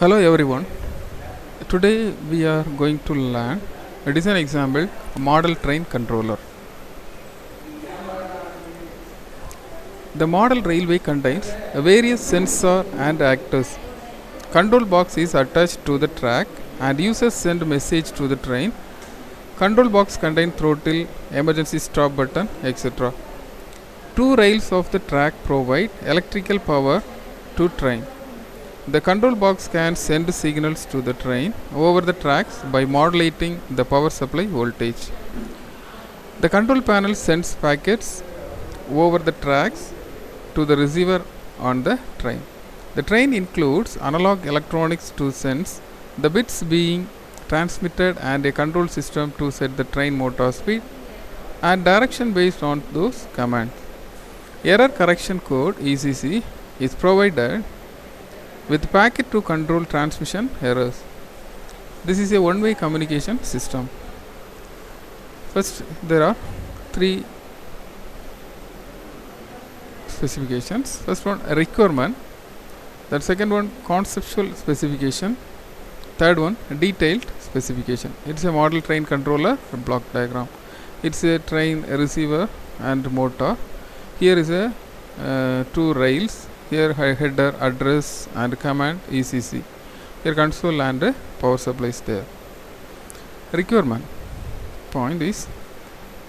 Hello everyone. Today we are going to learn a design example model train controller. The model railway contains various sensor and actors. Control box is attached to the track and users send message to the train. Control box contains throttle, emergency stop button, etc. Two rails of the track provide electrical power to train. The control box can send signals to the train over the tracks by modulating the power supply voltage. The control panel sends packets over the tracks to the receiver on the train. The train includes analog electronics to sense the bits being transmitted and a control system to set the train motor speed and direction based on those commands. Error correction code ECC is provided with packet to control transmission errors. This is a one-way communication system. First, there are three specifications. First one, requirement. The second one, conceptual specification. Third one, detailed specification. It's a model train controller block diagram. It's a train receiver and motor. Here is a two rails. Here header, address and command ECC. Here console and power supply is there. Requirement point is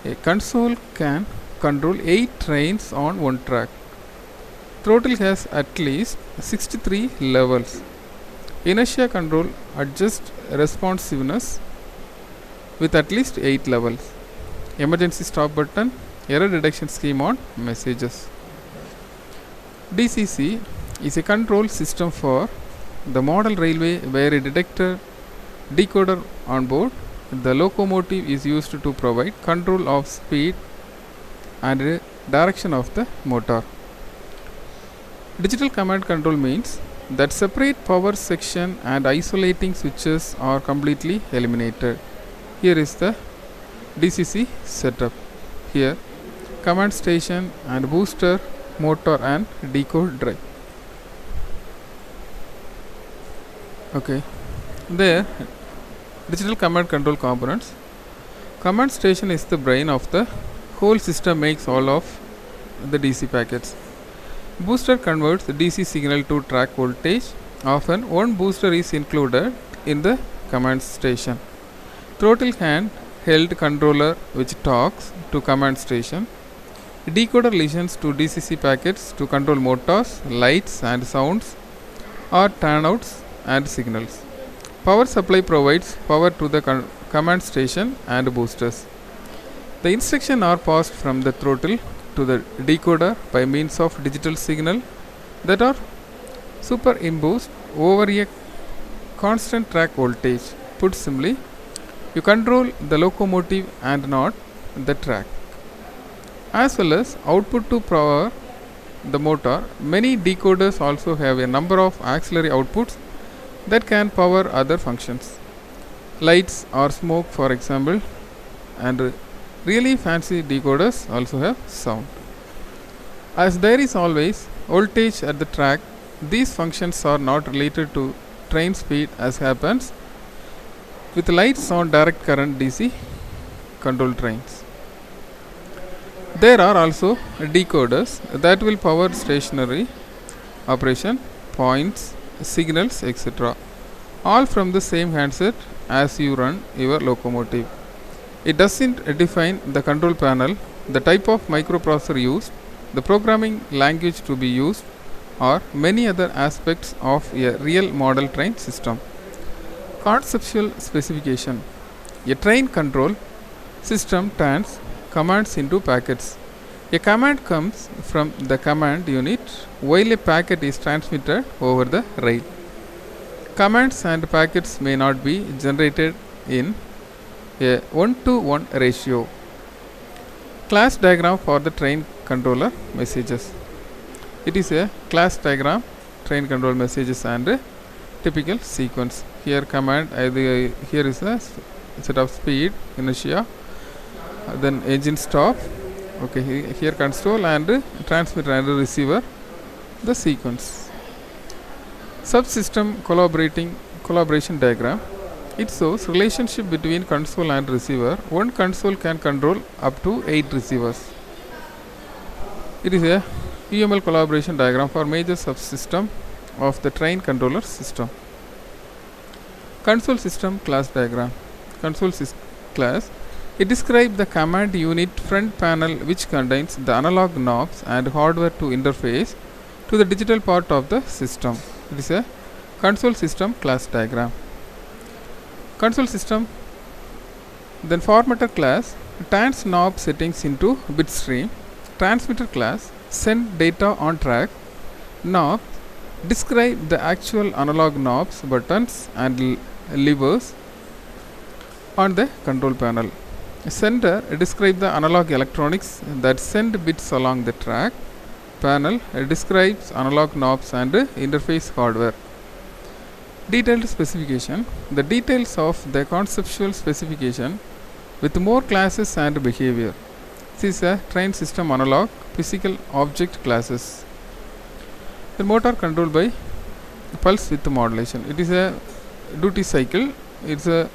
a console can control 8 trains on one track. Throttle has at least 63 levels. Inertia control adjusts responsiveness with at least 8 levels. Emergency stop button, error detection scheme on messages. DCC is a control system for the model railway where a detector decoder on board. The locomotive is used to provide control of speed and direction of the motor. Digital command control means that separate power section and isolating switches are completely eliminated. Here is the DCC setup. Here command station and booster, motor and decode drive. Okay, there digital command control components. Command station is the brain of the whole system, makes all of the DC packets. Booster converts the DC signal to track voltage. Often one booster is included in the command station. Throttle handheld controller which talks to command station. Decoder listens to DCC packets to control motors, lights and sounds or turnouts and signals. Power supply provides power to the command station and boosters. The instructions are passed from the throttle to the decoder by means of digital signal that are superimposed over a constant track voltage. Put simply, you control the locomotive and not the track. As well as output to power the motor, many decoders also have a number of auxiliary outputs that can power other functions. Lights or smoke, for example, and really fancy decoders also have sound. As there is always voltage at the track, these functions are not related to train speed as happens with lights on direct current DC control trains. There are also decoders that will power stationary operation, points, signals, etc. all from the same handset as you run your locomotive. It doesn't define the control panel, the type of microprocessor used, the programming language to be used, or many other aspects of a real model train system. Conceptual specification. A train control system turns commands into packets. A command comes from the command unit while a packet is transmitted over the rail. Commands and packets may not be generated in a 1-to-1 ratio. Class diagram for the train controller messages. It is a class diagram, train control messages and typical sequence. Here command, here is a set of speed, inertia, then engine stop. Okay, here console and transmitter and receiver, the sequence. Subsystem collaboration diagram. It shows relationship between console and receiver. One console can control up to 8 receivers. It is a UML collaboration diagram for major subsystem of the train controller system. Console system class diagram. Console class. It describes the command unit front panel which contains the analog knobs and hardware to interface to the digital part of the system. It is a console system class diagram. Console system, then formatter class turns knob settings into bit stream. Transmitter class send data on track. Knob describe the actual analog knobs, buttons and levers on the control panel. Sender describe the analog electronics that send bits along the track. Panel describes analog knobs and interface hardware. Detailed specification. The details of the conceptual specification with more classes and behavior. This is a train system analog physical object classes. The motor controlled by pulse width modulation. It is a duty cycle. It's a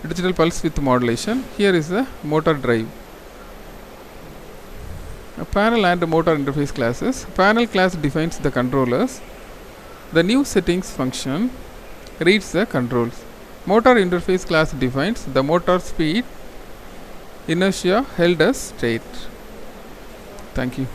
digital pulse width modulation. Here is the motor drive. A panel and motor interface classes. Panel class defines the controllers. The new settings function reads the controls. Motor interface class defines the motor speed, inertia held as state. Thank you.